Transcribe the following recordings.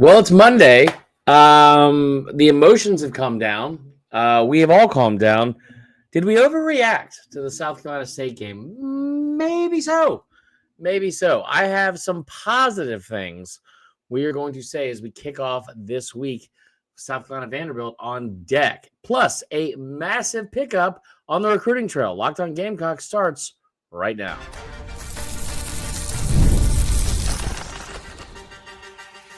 Well, it's Monday. The emotions have calmed down. We have all calmed down. Did we overreact to the South Carolina State game? Maybe so. Maybe so. I have some positive things we are going to say as we kick off this week. South Carolina Vanderbilt on deck. Plus, a massive pickup on the recruiting trail. Locked on Gamecocks starts right now.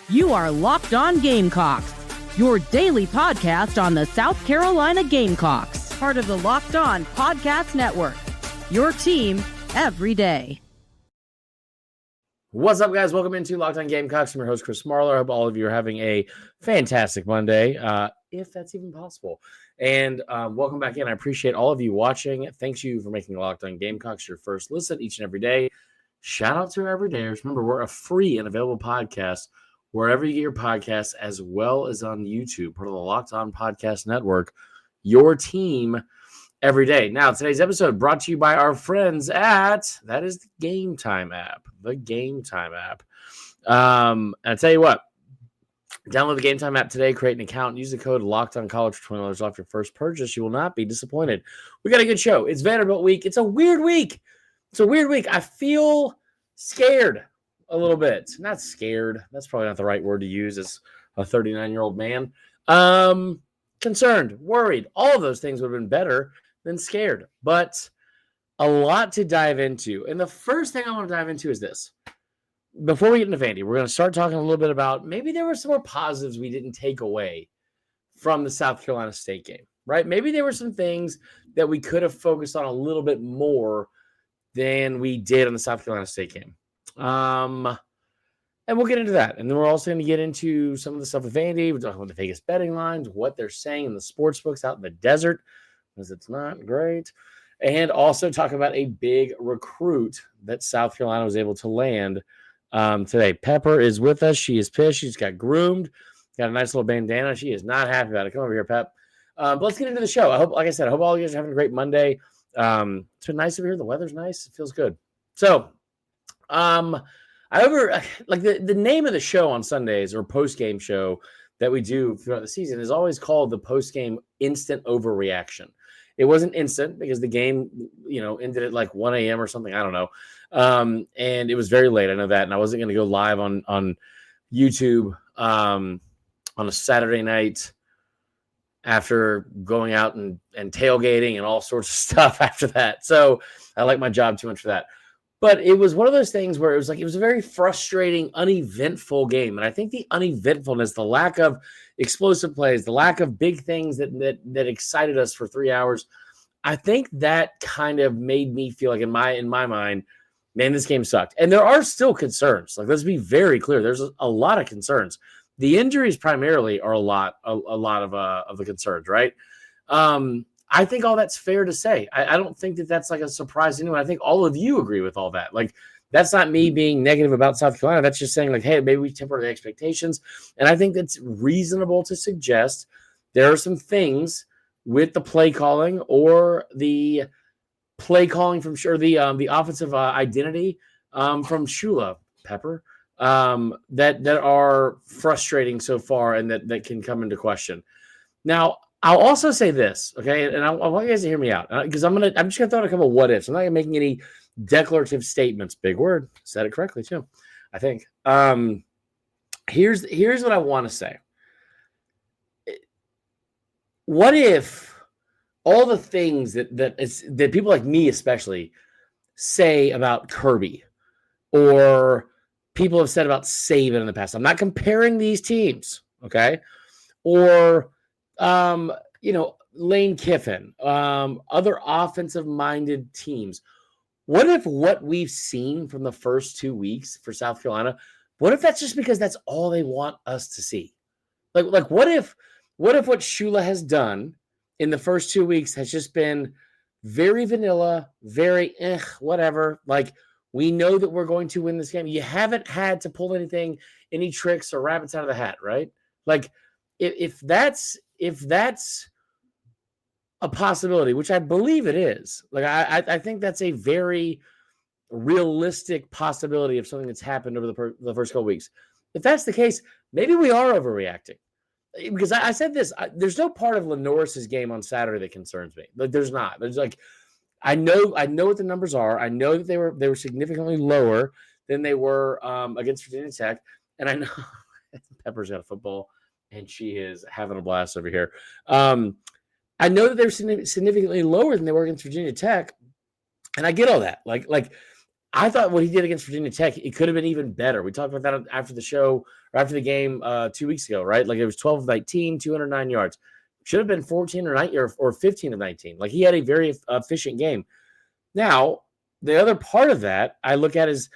You are Locked On Gamecocks, your daily podcast on the South Carolina Gamecocks, part of the Locked On Podcast Network, your team every day. What's up, guys? Welcome into Locked On Gamecocks. I'm your host, Chris Marler. I hope all of you are having a fantastic Monday, if that's even possible. And welcome back in. I appreciate all of you watching. Thanks you for making Locked On Gamecocks your first listen each and every day. Shout out to our everydayers. Remember, we're a free and available podcast wherever you get your podcasts, as well as on YouTube, part of the Locked On Podcast Network, your team every day. Now, today's episode brought to you by our friends at, that is the Game Time app, And I tell you what, download the Game Time app today, create an account, use the code LOCKEDONCollege for $20 off your first purchase. You will not be disappointed. We got a good show. It's Vanderbilt week. It's a weird week. I feel scared. A little bit. Not scared. That's probably not the right word to use as a 39-year-old man. Concerned, worried. All of those things would have been better than scared. But a lot to dive into. And the first thing I want to dive into is this. Before we get into Vandy, we're going to start talking a little bit about maybe there were some more positives we didn't take away from the South Carolina State game, right? Maybe there were some things that we could have focused on a little bit more than we did on the South Carolina State game. And we'll get into that. And then we're also going to get into some of the stuff with Vandy. We're talking about the Vegas betting lines, what they're saying in the sports books out in the desert, because it's not great. And also talk about a big recruit that South Carolina was able to land today. Pepper is with us. She is pissed. She's got groomed, got a nice little bandana. She is not happy about it. Come over here, Pep. But let's get into the show. I hope, like I said, I hope all you guys are having a great Monday. It's been nice over here. The weather's nice. It feels good. So, the name of the show on Sundays or post-game show that we do throughout the season is always called the post-game instant overreaction. It wasn't instant because the game, ended at like 1 a.m. or something. I don't know. And it was very late. I know that. And I wasn't going to go live on YouTube on a Saturday night after going out and tailgating and all sorts of stuff after that. So I like my job too much for that. But it was one of those things where it was a very frustrating, uneventful game. And I think the uneventfulness, the lack of explosive plays, the lack of big things that excited us for 3 hours, I think that kind of made me feel like in my mind, man, this game sucked. And there are still concerns. Like, let's be very clear. There's a lot of concerns. The injuries primarily are a lot of the concerns, right? I think all that's fair to say. I don't think that that's like a surprise to anyone. I think all of you agree with all that. Like, that's not me being negative about South Carolina. That's just saying, like, hey, maybe we temper the expectations. And I think that's reasonable to suggest there are some things with the play calling or the play calling from the offensive identity from Shula Pepper that are frustrating so far and that can come into question. Now, I'll also say this, okay, and I want you guys to hear me out because I'm just gonna throw out a couple of what ifs. I'm not making any declarative statements. Big word, said it correctly too, I think. Here's what I want to say. What if all the things that people like me especially say about Kirby or people have said about Saban in the past? I'm not comparing these teams, okay, or Lane Kiffin, other offensive-minded teams. What if what we've seen from the first 2 weeks for South Carolina, what if that's just because that's all they want us to see? Like what if what Shula has done in the first 2 weeks has just been very vanilla, very whatever. Like, we know that we're going to win this game. You haven't had to pull any tricks or rabbits out of the hat, right? Like, if that's a possibility, which I believe it is, like I think that's a very realistic possibility of something that's happened over the first couple weeks. If that's the case, maybe we are overreacting. Because I said this, there's no part of LaNorris's game on Saturday that concerns me. Like, there's not. There's like, I know what the numbers are. I know that they were significantly lower than they were against Virginia Tech, and I know Pepper's got a football, and she is having a blast over here. I know that they're significantly lower than they were against Virginia Tech, and I get all that. Like I thought what he did against Virginia Tech, it could have been even better. We talked about that after the show or after the game 2 weeks ago, right? Like it was 12 of 19, 209 yards. Should have been 14 or 19 or 15 of 19. Like he had a very efficient game. Now, the other part of that I look at is,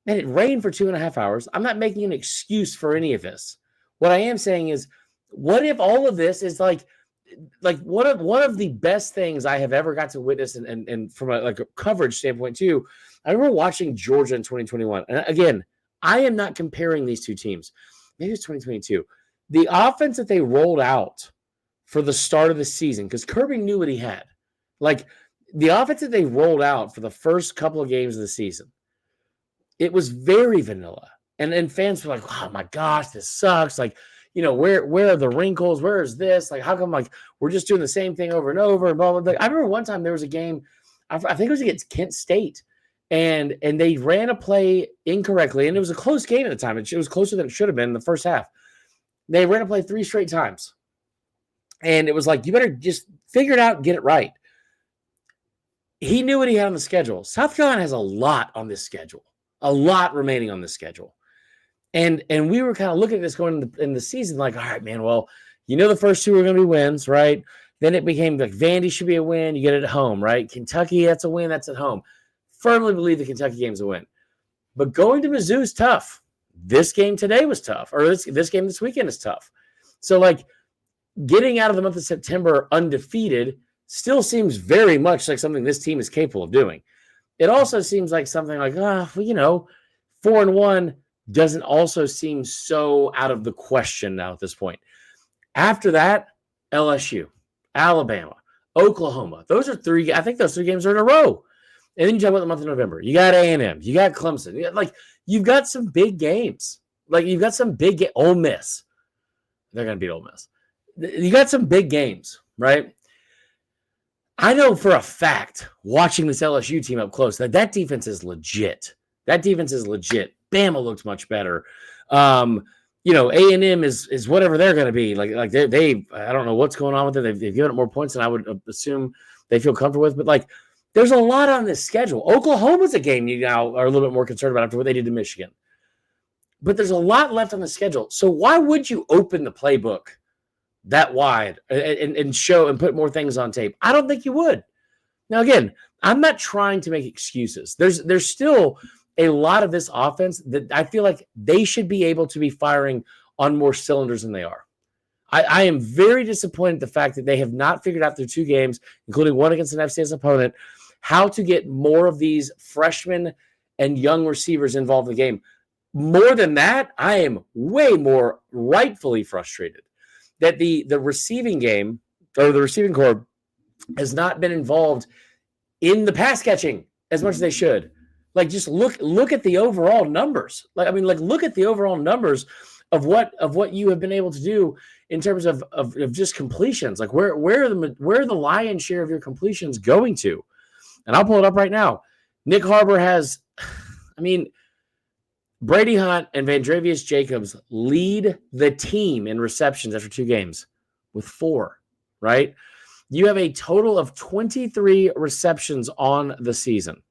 man, it rained for 2.5 hours. I'm not making an excuse for any of this. What I am saying is, what if all of this is like one of the best things I have ever got to witness, and from a coverage standpoint too. I remember watching Georgia in 2021. And again, I am not comparing these two teams. Maybe it's 2022. The offense that they rolled out for the start of the season, because Kirby knew what he had. Like the offense that they rolled out for the first couple of games of the season, it was very vanilla. And fans were like, oh my gosh, this sucks. Like, where are the wrinkles? Where is this? Like, how come we're just doing the same thing over and over and blah, blah, blah. I remember one time there was a game, I think it was against Kent State, and they ran a play incorrectly, and it was a close game at the time. It was closer than it should have been in the first half. They ran a play 3 straight times. And it was like, you better just figure it out and get it right. He knew what he had on the schedule. South Carolina has a lot on this schedule, a lot remaining on this schedule. And we were kind of looking at this going in the season like, all right, man, well, the first 2 are going to be wins, right? Then it became like Vandy should be a win. You get it at home, right? Kentucky, that's a win. That's at home. Firmly believe the Kentucky game's a win. But going to Mizzou is tough. This game today was tough. Or this game this weekend is tough. So, like, getting out of the month of September undefeated still seems very much like something this team is capable of doing. It also seems like something like, 4-1 doesn't also seem so out of the question now at this point. After that, LSU, Alabama, Oklahoma. Those are 3. I think those 3 games are in a row. And then you talk about the month of November. You got A&M. You got Clemson. You've got some big games. Like, you've got some big Ole Miss. They're going to beat Ole Miss. You got some big games, right? I know for a fact, watching this LSU team up close, that defense is legit. That defense is legit. Bama looked much better. A&M is whatever they're going to be. Like they I don't know what's going on with it. They've given it more points than I would assume they feel comfortable with. But there's a lot on this schedule. Oklahoma's a game you now are a little bit more concerned about after what they did to Michigan. But there's a lot left on the schedule. So why would you open the playbook that wide and show and put more things on tape? I don't think you would. Now, again, I'm not trying to make excuses. There's still a lot of this offense that I feel like they should be able to be firing on more cylinders than they are. I am very disappointed the fact that they have not figured out through 2 games, including one against an FCS opponent, how to get more of these freshmen and young receivers involved in the game. More than that, I am way more rightfully frustrated that the receiving game or the receiving corps has not been involved in the pass catching as much as they should. Like, just look at the overall numbers. Look at the overall numbers of what you have been able to do in terms of just completions. Like, where are the lion's share of your completions going to? And I'll pull it up right now. Nick Harbor has, Brady Hunt and Vandrevius Jacobs lead the team in receptions after 2 games with 4, right? You have a total of 23 receptions on the season.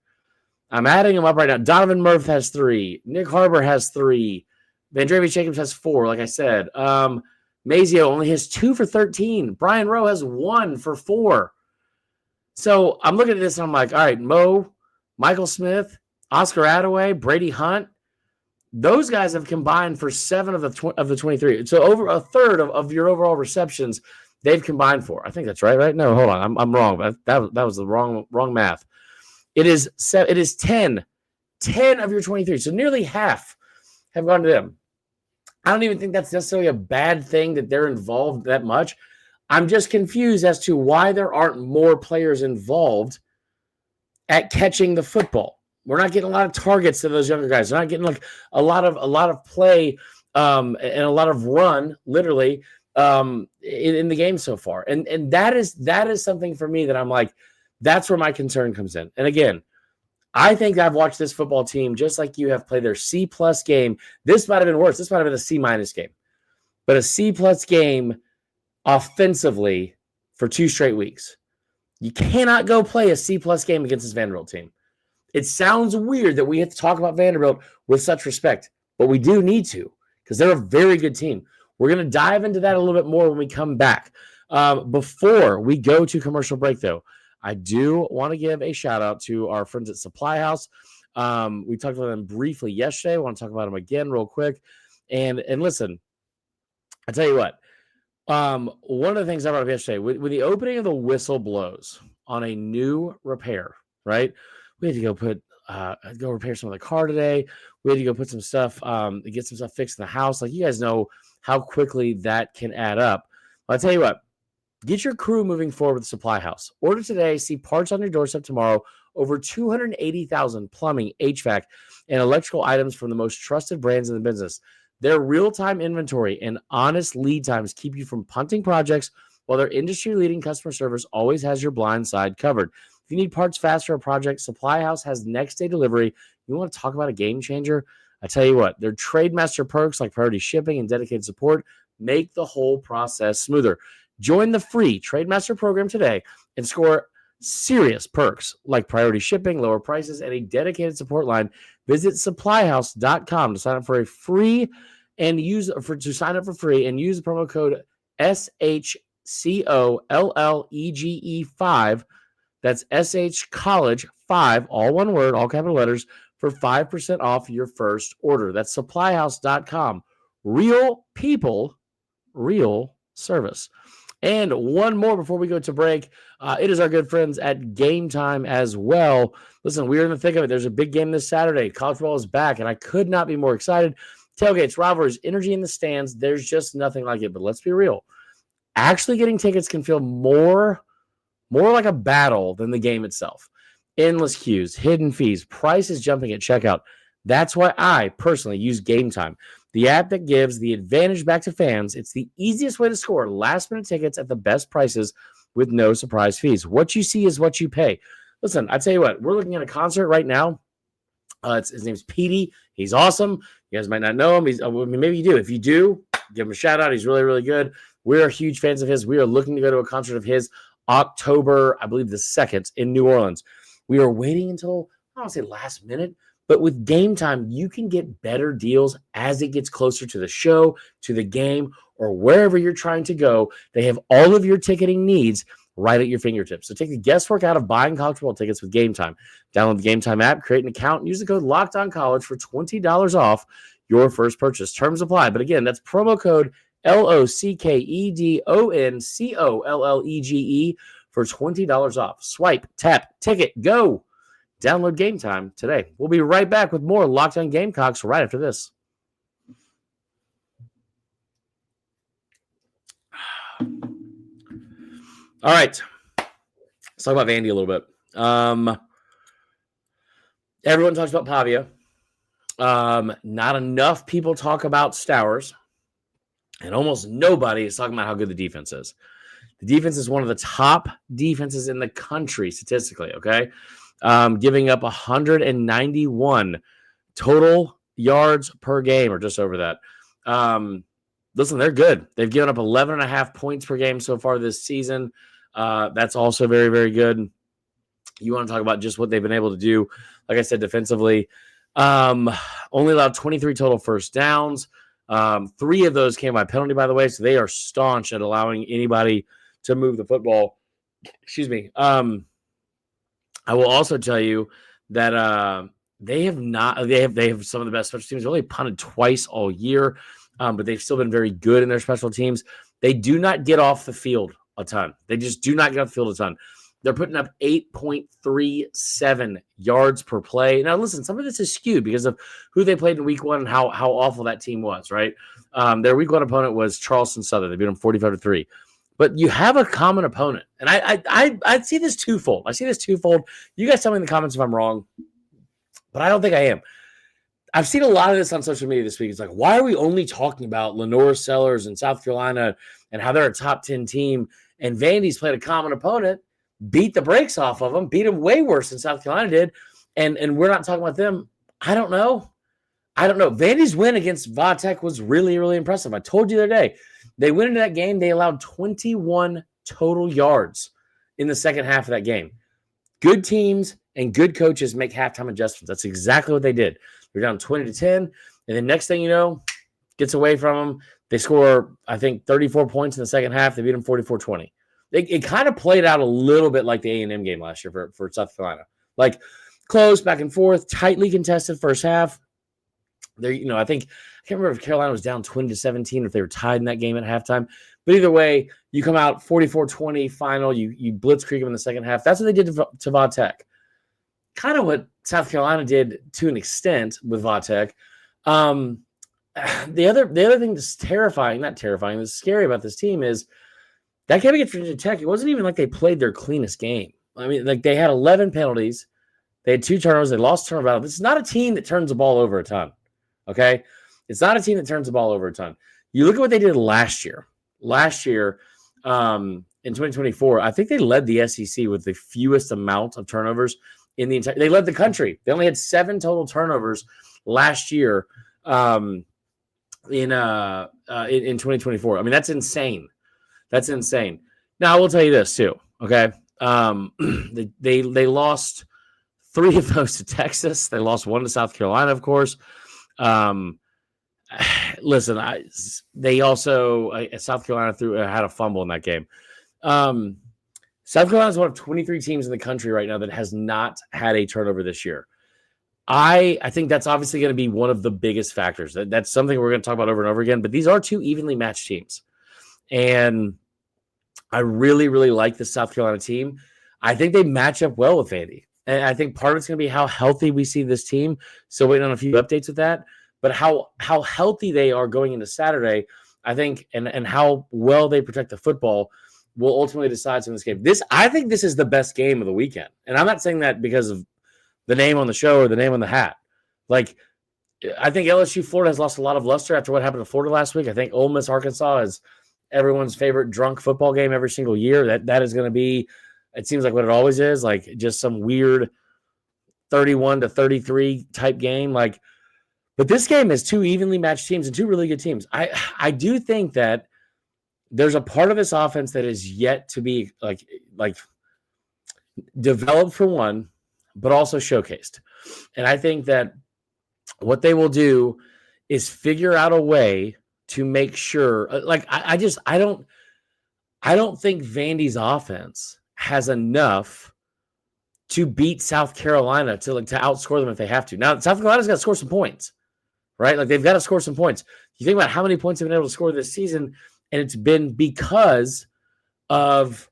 I'm adding them up right now. Donovan Murph has 3. Nick Harbor has 3. Vandrevius Jacobs has 4, like I said. Mazio only has 2 for 13. Brian Rowe has 1 for 4. So I'm looking at this and I'm like, all right, Mo, Michael Smith, Oscar Attaway, Brady Hunt, those guys have combined for 7 of the 23. So over a third of your overall receptions they've combined for. I think that's right? No, hold on. I'm wrong. That was the wrong math. It is 10 of your 23. So nearly half have gone to them. I don't even think that's necessarily a bad thing that they're involved that much. I'm just confused as to why there aren't more players involved at catching the football. We're not getting a lot of targets to those younger guys. They're not getting a lot of play and a lot of run, literally, in the game so far. And that is something for me that I'm like, that's where my concern comes in. And again, I think I've watched this football team just like you have play their C+ game. This might have been worse. This might have been a C- game, but a C+ game offensively for 2 straight weeks. You cannot go play a C+ game against this Vanderbilt team. It sounds weird that we have to talk about Vanderbilt with such respect, but we do need to because they're a very good team. We're going to dive into that a little bit more when we come back. Before we go to commercial break, though, I do want to give a shout out to our friends at Supply House. We talked about them briefly yesterday. I want to talk about them again real quick. And listen, I tell you what, one of the things I brought up yesterday, with the opening of the whistle blows on a new repair, right? We had to go repair some of the car today. We had to go put some stuff, get some stuff fixed in the house. Like, you guys know how quickly that can add up. Well, I'll tell you what, get your crew moving forward with Supply House. Order today, see parts on your doorstep tomorrow. Over 280,000 plumbing, HVAC, and electrical items from the most trusted brands in the business. Their real-time inventory and honest lead times keep you from punting projects, while their industry-leading customer service always has your blind side covered. If you need parts fast for a project, Supply House has next-day delivery. You want to talk about a game changer? I tell you what, their Trademaster perks like priority shipping and dedicated support make the whole process smoother. Join the free Trademaster program today and score serious perks like priority shipping, lower prices, and a dedicated support line. Visit supplyhouse.com to sign up for free and use the promo code SHCOLLEGE5. That's SH College 5, all one word, all capital letters, for 5% off your first order. That's supplyhouse.com. Real people, real service. And one more before we go to break. It is our good friends at Game Time as well. Listen, we're in the thick of it. There's a big game this Saturday. College football is back, and I could not be more excited. Tailgates, rivalries, energy in the stands. There's just nothing like it. But let's be real. Actually getting tickets can feel more like a battle than the game itself. Endless queues, hidden fees, prices jumping at checkout. That's why I personally use Game Time, the app that gives the advantage back to fans. It's the easiest way to score last-minute tickets at the best prices with no surprise fees. What you see is what you pay. Listen, I tell you what, we're looking at a concert right now. His name's Petey. He's awesome. You guys might not know him. Maybe you do. If you do, give him a shout-out. He's really, really good. We're huge fans of his. We are looking to go to a concert of his October, I believe, the 2nd in New Orleans. We are waiting until, I don't want to say last minute, but with Game Time, you can get better deals as it gets closer to the show, to the game, or wherever you're trying to go. They have all of your ticketing needs right at your fingertips. So take the guesswork out of buying college football tickets with Game Time. Download the Game Time app, create an account, and use the code LOCKEDONCollege for $20 off your first purchase. Terms apply. But again, that's promo code LOCKEDONCOLLEGE for $20 off. Swipe, tap, ticket, go. Download Game Time today. We'll be right back with more Locked On Gamecocks right after this. All right. Let's talk about Vandy a little bit. Everyone talks about Pavia. Not enough people talk about Stowers. And almost nobody is talking about how good the defense is. The defense is one of the top defenses in the country statistically, okay? Giving up 191 total yards per game, or just over that. Listen, they're good. They've given up 11.5 points per game so far this season. That's also very, very good. You want to talk about just what they've been able to do, like I said, defensively. Only allowed 23 total first downs. 3 of those came by penalty, by the way, so they are staunch at allowing anybody to move the football. Excuse me. I will also tell you that they have some of the best special teams. They've only punted twice all year, but they've still been very good in their special teams. They do not get off the field a ton. They just do not get off the field a ton. They're putting up 8.37 yards per play. Now, listen, some of this is skewed because of who they played in week 1 and how awful that team was, right? Their week 1 opponent was Charleston Southern. They beat them 45-3. But you have a common opponent. And I see this twofold. You guys tell me in the comments if I'm wrong, but I don't think I am. I've seen a lot of this on social media this week. It's like, why are we only talking about LaNorris Sellers in South Carolina and how they're a top 10 team? And Vandy's played a common opponent, beat the brakes off of them, beat them way worse than South Carolina did. And we're not talking about them. I don't know. Vandy's win against Vatech was really, really impressive. I told you the other day, they went into that game. They allowed 21 total yards in the second half of that game. Good teams and good coaches make halftime adjustments. That's exactly what they did. They're down 20-10, and then next thing you know, gets away from them. They score, I think, 34 points in the second half. They beat them 44-20. It kind of played out a little bit like the A&M game last year for South Carolina. Like, close, back and forth, tightly contested first half. There, I can't remember if Carolina was down 20-17 or if they were tied in that game at halftime. But either way, you come out 44-20 final. You blitzkrieg them in the second half. That's what they did to Vatech. Kind of what South Carolina did to an extent with Vatech. The other thing that's that's scary about this team is that game against Virginia Tech, it wasn't even like they played their cleanest game. I mean, like they had 11 penalties. They had 2 turnovers. They lost turnover battle. This is not a team that turns the ball over a ton. Okay? It's not a team that turns the ball over a ton. You look at what they did last year. Last year, in 2024, I think they led the SEC with the fewest amount of turnovers in the entire. They led the country. They only had 7 total turnovers last year in 2024. I mean, that's insane. That's insane. Now, I will tell you this too. Okay, they lost 3 of those to Texas. They lost 1 to South Carolina, of course. Listen, South Carolina had a fumble in that game. South Carolina is one of 23 teams in the country right now that has not had a turnover this year. I think that's obviously going to be one of the biggest factors. That's something we're going to talk about over and over again. But these are 2 evenly matched teams, and I really, really like the South Carolina team. I think they match up well with Vandy, and I think part of it's going to be how healthy we see this team. So waiting on a few updates with that. But how healthy they are going into Saturday, I think, and how well they protect the football will ultimately decide some of this game. I think this is the best game of the weekend. And I'm not saying that because of the name on the show or the name on the hat. Like, I think LSU Florida has lost a lot of luster after what happened to Florida last week. I think Ole Miss Arkansas is everyone's favorite drunk football game every single year. That is going to be, it seems like what it always is, like just some weird 31-33 type game. Like, but this game is 2 evenly matched teams and 2 really good teams. I do think that there's a part of this offense that is yet to be like developed for one, but also showcased. And I think that what they will do is figure out a way to make sure, like I don't think Vandy's offense has enough to beat South Carolina to outscore them if they have to. Now, South Carolina's got to score some points. Right? Like they've got to score some points. You think about how many points they've been able to score this season, and it's been because of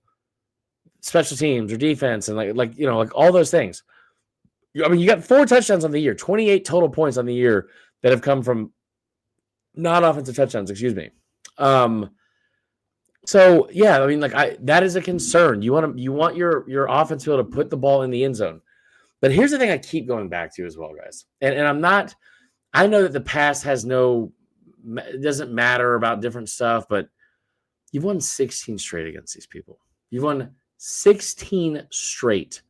special teams or defense and like all those things. I mean, you got 4 touchdowns on the year, 28 total points on the year that have come from not offensive touchdowns, excuse me. So yeah, I mean, that is a concern. You want your offense to be able to put the ball in the end zone. But here's the thing I keep going back to as well, guys. And I'm not. I know that the past it doesn't matter about different stuff, but you've won 16 straight against these people. You've won 16 straight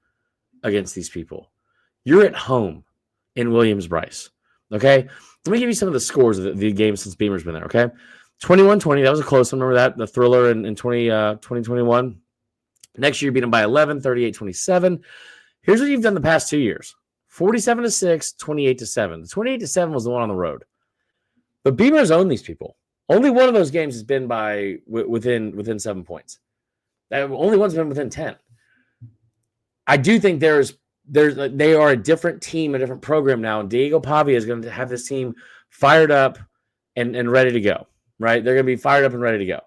against these people. You're at home in Williams-Brice. Okay? Let me give you some of the scores of the game since Beamer's been there, okay? 21-20, that was a close one. Remember that? The thriller in 2021. Next year, you beat them by 11, 38-27. Here's what you've done the past 2 years. 47-6, 28-7. The 28-7 was the one on the road. But Beamer's owned these people. Only one of those games has been within 7 points. Only one's been within 10. I do think they are a different team, a different program now, and Diego Pavia is going to have this team fired up and ready to go. Right? They're going to be fired up and ready to go.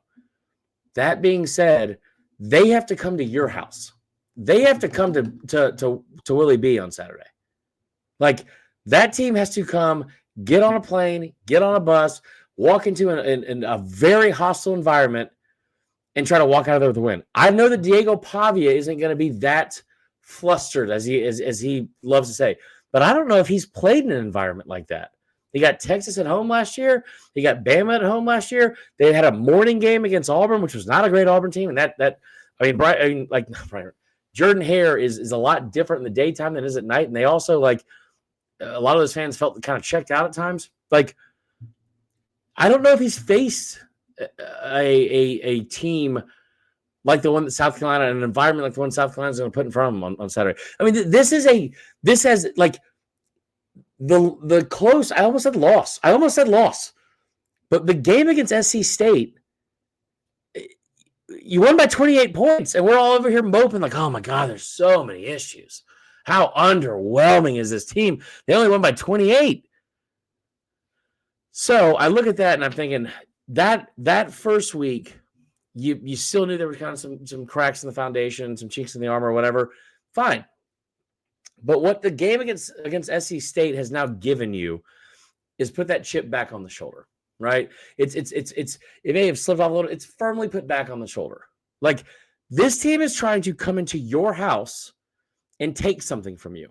That being said, they have to come to your house. They have to come to Willie B on Saturday. Like, that team has to come, get on a plane, get on a bus, walk into a very hostile environment, and try to walk out of there with a win. I know that Diego Pavia isn't going to be that flustered as he loves to say, but I don't know if he's played in an environment like that. He got Texas at home last year. He got Bama at home last year. They had a morning game against Auburn, which was not a great Auburn team. And Jordan Hare is a lot different in the daytime than it is at night. And they also, like, a lot of those fans felt kind of checked out at times. Like, I don't know if he's faced a team like the one that South Carolina, an environment like the one South Carolina is going to put in front of him on Saturday. I mean, this has like the close. I almost said loss. But the game against SC State, you won by 28 points, and we're all over here moping like, oh my God, there's so many issues. How underwhelming is this team? They only won by 28. So I look at that and I'm thinking that first week, you still knew there was kind of some cracks in the foundation, some chinks in the armor or whatever. Fine. But what the game against SC State has now given you is put that chip back on the shoulder, right? It may have slipped off a little. It's firmly put back on the shoulder. Like, this team is trying to come into your house and take something from you.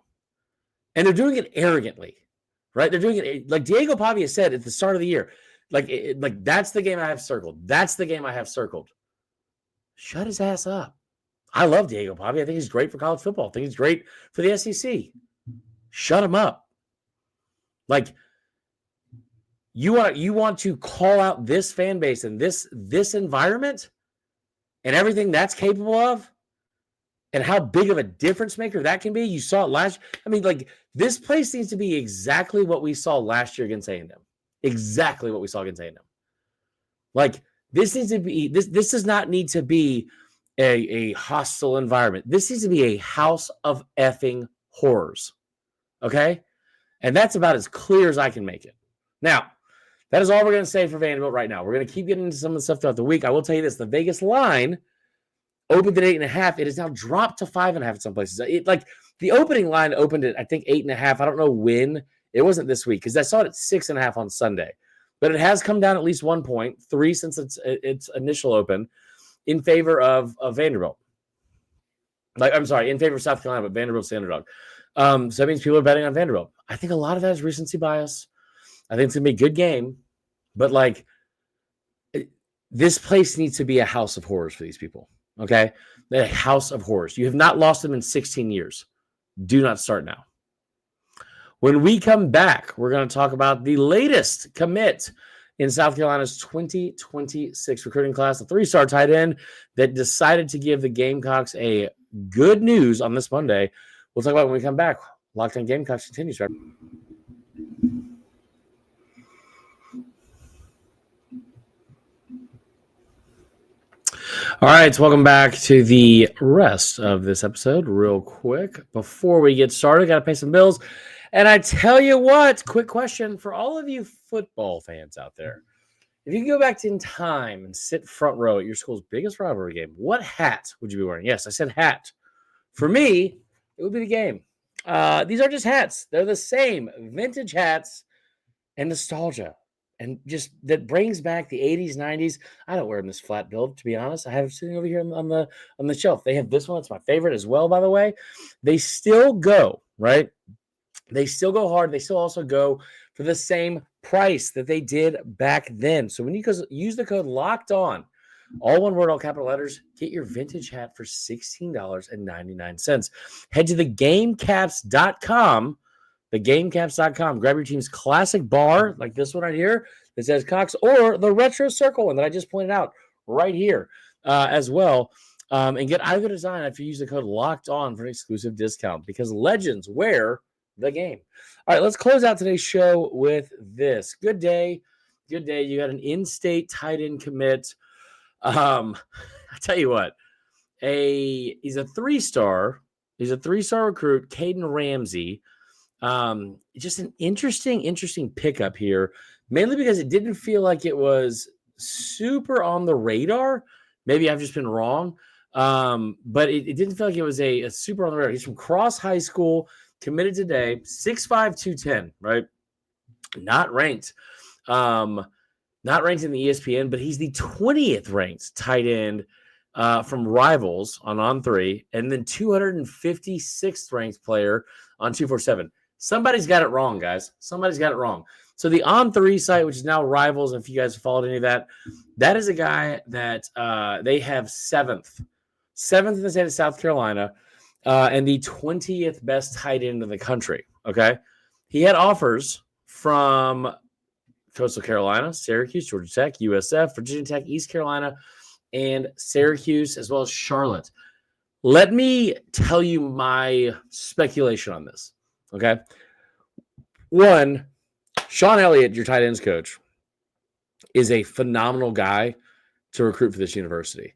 And they're doing it arrogantly, right? They're doing it like Diego Pavia said at the start of the year. Like that's the game I have circled. That's the game I have circled. Shut his ass up. I love Diego Pavia. I think he's great for college football. I think he's great for the SEC. Shut him up. Like, you want to call out this fan base and this environment and everything that's capable of, and how big of a difference maker that can be. You saw it last. I mean, like, this place needs to be exactly what we saw last year against A&M. Exactly what we saw against A&M. Like, this needs to be. This does not need to be a hostile environment. This needs to be a house of effing horrors. Okay, and that's about as clear as I can make it. Now, that is all we're going to say for Vanderbilt right now. We're going to keep getting into some of the stuff throughout the week. I will tell you this: the Vegas line opened at 8.5. It is now dropped to 5.5 in some places. Like, the opening line opened at, I think, 8.5. I don't know when. It wasn't this week because I saw it at 6.5 on Sunday. But it has come down at least 1 point, 3 since its initial open, in favor of Vanderbilt. In favor of South Carolina, but Vanderbilt's the underdog. So that means people are betting on Vanderbilt. I think a lot of that is recency bias. I think it's going to be a good game. But, like, this place needs to be a house of horrors for these people. Okay? A house of horrors. You have not lost them in 16 years. Do not start now. When we come back, we're going to talk about the latest commit in South Carolina's 2026 recruiting class, the 3-star tight end that decided to give the Gamecocks a good news on this Monday. We'll talk about it when we come back. Locked On Gamecocks continues. Right? All right, so welcome back to the rest of this episode. Real quick, before we get started, got to pay some bills. And I tell you what, quick question for all of you football fans out there. If you could go back in time and sit front row at your school's biggest rivalry game, what hat would you be wearing? Yes, I said hat. For me, it would be the game. These are just hats. They're the same vintage hats and nostalgia. And just that brings back the 80s, 90s. I don't wear them this flat build, to be honest. I have it sitting over here on the shelf. They have this one. It's my favorite as well, by the way. They still go, right? They still go hard. They still also go for the same price that they did back then. So when you use the code LOCKED ON, all one word, all capital letters, get your vintage hat for $16.99. Head to thegamecaps.com, thegamecaps.com. Grab your team's classic bar, like this one right here that says Cox, or the retro circle one that I just pointed out right here as well. And get either design if you use the code LOCKED ON for an exclusive discount, because legends wear the game. All right, let's close out today's show with this. Good day. You got an in-state tight end commit. I tell you what, he's a 3-star. He's a 3-star recruit, Caden Ramsey. Just an interesting pickup here, mainly because it didn't feel like it was super on the radar. Maybe I've just been wrong. But it didn't feel like it was a super on the radar. He's from Cross High School. Committed today, 6'5", 210, right? Not ranked. Not ranked in the ESPN, but he's the 20th ranked tight end from Rivals on 3, and then 256th ranked player on 247. Somebody's got it wrong, guys. Somebody's got it wrong. So the On3 site, which is now Rivals, if you guys have followed any of that, that is a guy that they have seventh in the state of South Carolina, and the 20th best tight end in the country. Okay. He had offers from Coastal Carolina, Syracuse, Georgia Tech, USF, Virginia Tech, East Carolina, and Syracuse, as well as Charlotte. Let me tell you my speculation on this. Okay. One, Sean Elliott, your tight ends coach, is a phenomenal guy to recruit for this university.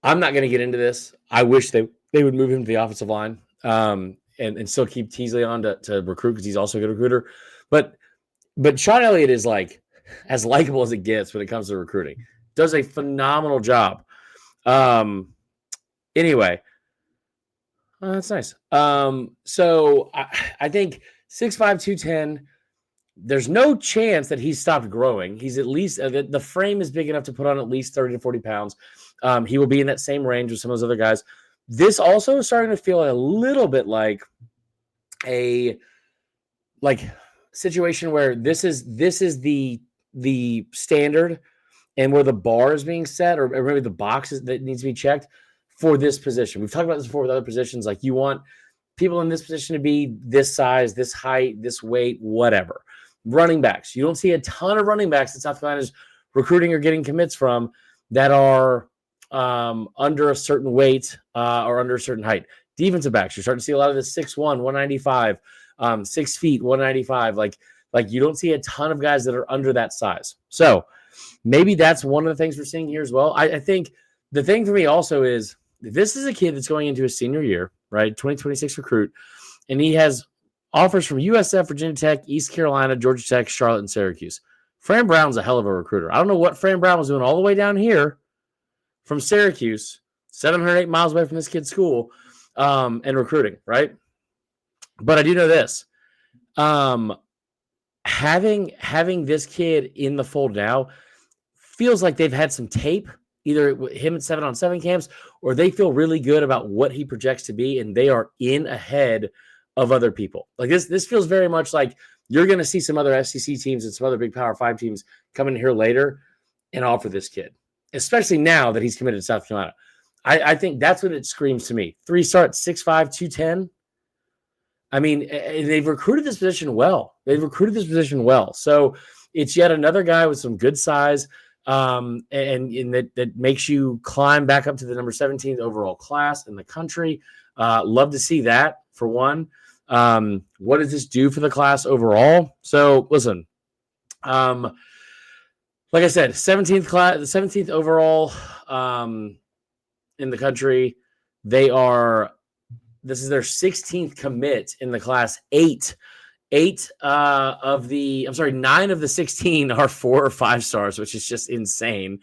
I'm not going to get into this. I wish they would move him to the offensive line and still keep Teasley on to recruit because he's also a good recruiter. But Sean Elliott is like as likable as it gets when it comes to recruiting. Does a phenomenal job. Anyway, that's nice. So I think 6'5", 210. There's no chance that he's stopped growing. He's at least the frame is big enough to put on at least 30 to 40 pounds. He will be in that same range with some of those other guys. This also is starting to feel a little bit like a situation where this is the standard and where the bar is being set, or maybe the boxes that needs to be checked for this position. We've talked about this before with other positions. Like you want people in this position to be this size, this height, this weight, whatever. Running backs. You don't see a ton of running backs that South Carolina's recruiting or getting commits from that are under a certain weight or under a certain height. Defensive backs. You're starting to see a lot of the 6'1", 195, 6 feet, 195. Like you don't see a ton of guys that are under that size. So maybe that's one of the things we're seeing here as well. I think the thing for me also is this is a kid that's going into his senior year, right? 2026 recruit. And he has offers from USF, Virginia Tech, East Carolina, Georgia Tech, Charlotte, and Syracuse. Fran Brown's a hell of a recruiter. I don't know what Fran Brown was doing all the way down here from Syracuse, 708 miles away from this kid's school, and recruiting, right? But I do know this. Having this kid in the fold now feels like they've had some tape, either him at 7-on-7 camps, or they feel really good about what he projects to be, and they are in ahead of other people. Like this feels very much like you're going to see some other SEC teams and some other big Power 5 teams come in here later and offer this kid, especially now that he's committed to South Carolina. I think that's what it screams to me. 3-star at 6'5", 210. I mean, they've recruited this position well. So it's yet another guy with some good size and that makes you climb back up to the number 17th overall class in the country. Love to see that, for one. What does this do for the class overall? So listen, like I said, 17th overall in the country. This is their 16th commit in the class. 9 of the 16 are 4 or 5 stars, which is just insane.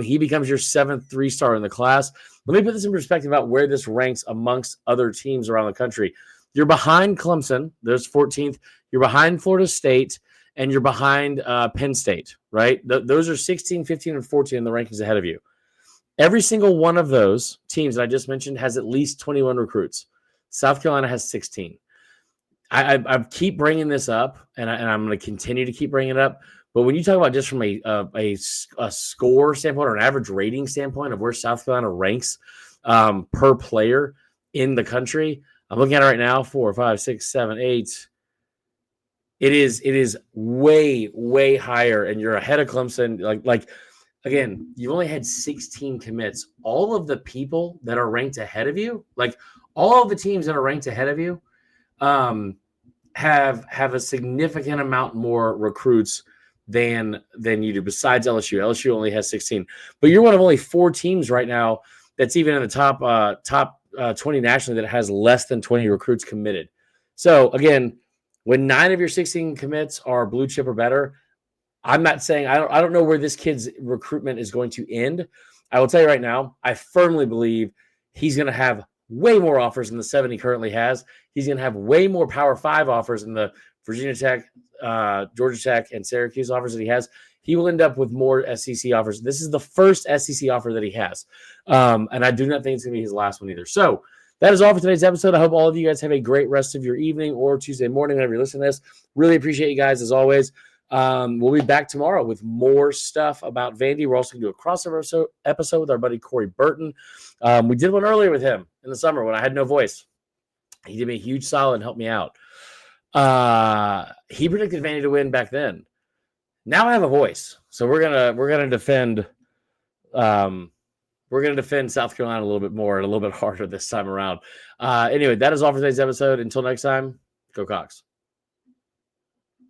He becomes your 7th 3-star in the class. Let me put this in perspective about where this ranks amongst other teams around the country. You're behind Clemson. There's 14th. You're behind Florida State, and you're behind Penn State, right? Those are 16, 15, and 14 in the rankings ahead of you. Every single one of those teams that I just mentioned has at least 21 recruits. South Carolina has 16. I keep bringing this up, and I'm going to continue to keep bringing it up. But when you talk about just from a score standpoint or an average rating standpoint of where South Carolina ranks per player in the country, I'm looking at it right now, 4, 5, 6, 7, 8. It is way, way higher, and you're ahead of Clemson. Like again, you've only had 16 commits. All of the people that are ranked ahead of you, like all of the teams that are ranked ahead of you, have a significant amount more recruits than you do. Besides LSU, LSU only has 16, but you're one of only 4 teams right now that's even in the top 20 nationally that has less than 20 recruits committed. So again, when 9 of your 16 commits are blue chip or better, I'm not saying I don't know where this kid's recruitment is going to end. I will tell you right now, I firmly believe he's going to have way more offers than the 7 he currently has. He's going to have way more Power 5 offers than the Virginia Tech, Georgia Tech, and Syracuse offers that he has. He will end up with more SEC offers. This is the first SEC offer that he has. And I do not think it's going to be his last one either. So That is all for today's episode. I hope all of you guys have a great rest of your evening or Tuesday morning whenever you're listening to this. Really appreciate you guys as always. We'll be back tomorrow with more stuff about Vandy. We're also going to do a crossover episode with our buddy Corey Burton. We did one earlier with him in the summer when I had no voice. He did me a huge solid and helped me out. He predicted Vandy to win back then. Now I have a voice, so we're gonna defend. We're going to defend South Carolina a little bit more and a little bit harder this time around. Anyway, that is all for today's episode. Until next time, go Cox.